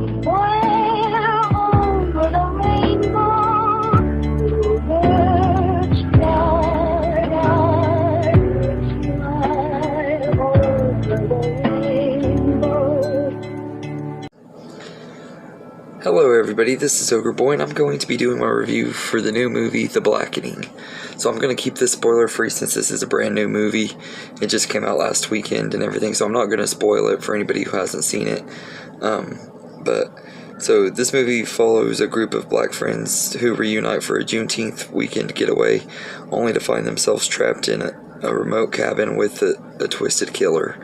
Somewhere over the rainbow, birds fly, fly over the rainbow. Hello everybody, this is Ogre Boy, and I'm going to be doing my review for the new movie, The Blackening. So I'm going to keep this spoiler free since this is a brand new movie. It just came out last weekend and everything, so I'm not going to spoil it for anybody who hasn't seen it. So this movie follows a group of black friends who reunite for a Juneteenth weekend getaway, only to find themselves trapped in a remote cabin with a twisted killer.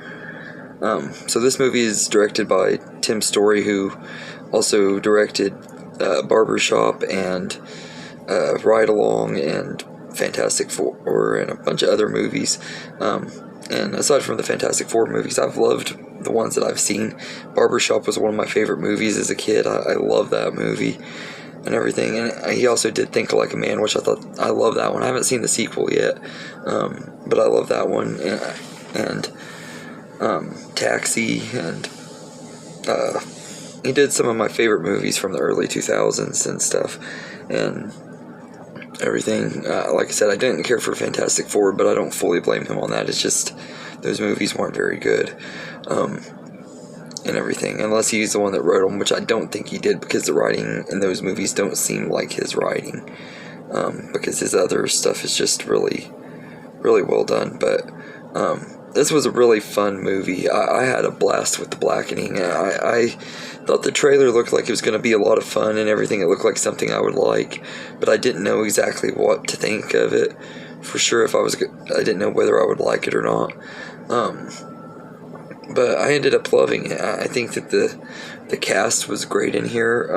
So this movie is directed by Tim Story, who also directed Barbershop and Ride Along and Fantastic Four and a bunch of other movies. And aside from the Fantastic Four movies, I've loved the ones that I've seen. Barbershop was one of my favorite movies as a kid. I love that movie and everything. And he also did Think Like a Man, which I love that one. I haven't seen the sequel yet, but I love that one. And Taxi, and he did some of my favorite movies from the early 2000s and stuff and everything. Like I said, I didn't care for Fantastic Four, but I don't fully blame him on that. It's just those movies weren't very good and everything, unless he's the one that wrote them, which I don't think he did, because the writing in those movies don't seem like his writing, because his other stuff is just really, really well done. But this was a really fun movie. I had a blast with The Blackening. I thought the trailer looked like it was going to be a lot of fun and everything. It looked like something I would like, but I didn't know exactly what to think of it for sure. I didn't know whether I would like it or not. But I ended up loving it. I think that the cast was great in here.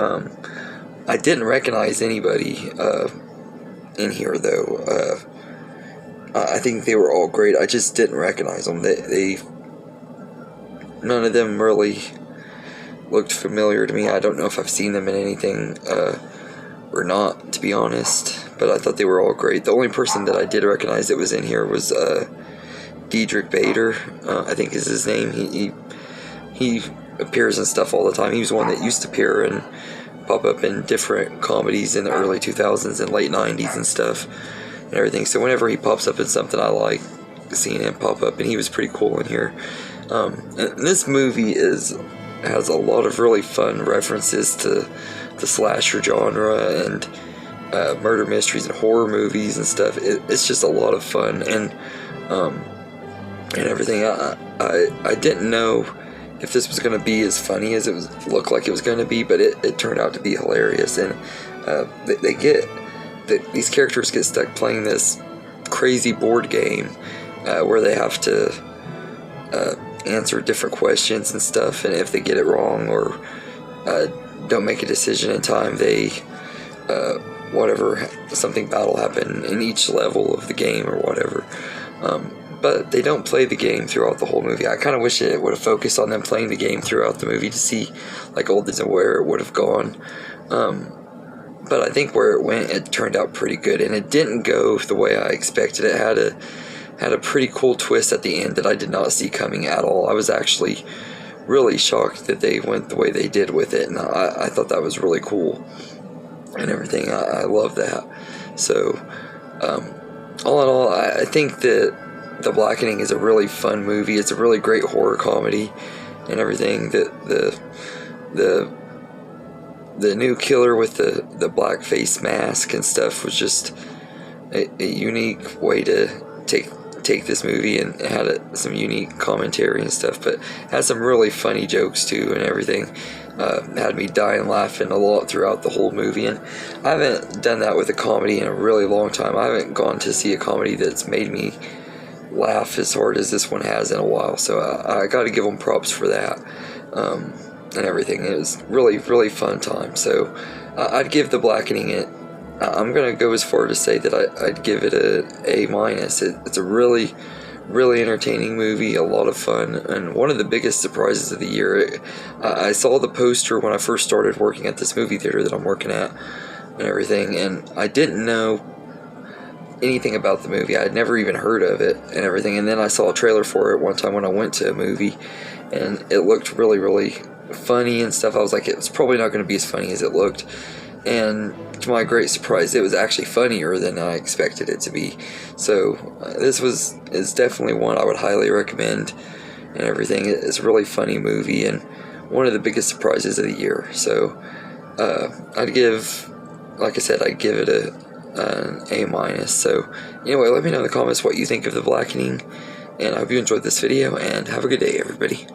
I didn't recognize anybody in here, though. I think they were all great. I just didn't recognize them. None of them really looked familiar to me. I don't know if I've seen them in anything or not, to be honest. But I thought they were all great. The only person that I did recognize that was in here was Diedrich Bader, I think is his name. He appears in stuff all the time. He was one that used to appear and pop up in different comedies in the early 2000s and late 90s and stuff and everything. So whenever he pops up in something, I like seeing him pop up, and he was pretty cool in here. And this movie has a lot of really fun references to the slasher genre and murder mysteries and horror movies and stuff. It's just a lot of fun and everything. I didn't know if this was going to be as funny as looked like it was going to be, but it turned out to be hilarious. And these characters get stuck playing this crazy board game where they have to answer different questions and stuff, and if they get it wrong or don't make a decision in time, they something bad will happen in each level of the game or whatever. But they don't play the game throughout the whole movie. I kind of wish it would have focused on them playing the game throughout the movie to see like where it would have gone. But I think where it went, it turned out pretty good, and it didn't go the way I expected. It had a pretty cool twist at the end that I did not see coming at all. I was actually really shocked that they went the way they did with it, and I thought that was really cool and everything. I love that. So all in all, I think that The Blackening is a really fun movie. It's a really great horror comedy and everything. The new killer with the black face mask and stuff was just a unique way to take this movie, and it had some unique commentary and stuff, but had some really funny jokes too and everything. Had me dying laughing a lot throughout the whole movie, and I haven't done that with a comedy in a really long time. I haven't gone to see a comedy that's made me laugh as hard as this one has in a while, so I got to give them props for that and everything. It was really, really fun time. So I'd give The Blackening I'm going to go as far to say that I'd give it a A-. It's a really, really entertaining movie, a lot of fun, and one of the biggest surprises of the year. I saw the poster when I first started working at this movie theater that I'm working at and everything, and I didn't know anything about the movie. I had never even heard of it and everything, and then I saw a trailer for it one time when I went to a movie, and it looked really, really funny and stuff. I was like, it was probably not going to be as funny as it looked. And to my great surprise, it was actually funnier than I expected it to be. So this is definitely one I would highly recommend and everything. It's a really funny movie and one of the biggest surprises of the year. So I'd give, like I said, I'd give it an A-. So anyway, let me know in the comments what you think of The Blackening, and I hope you enjoyed this video, and have a good day, everybody.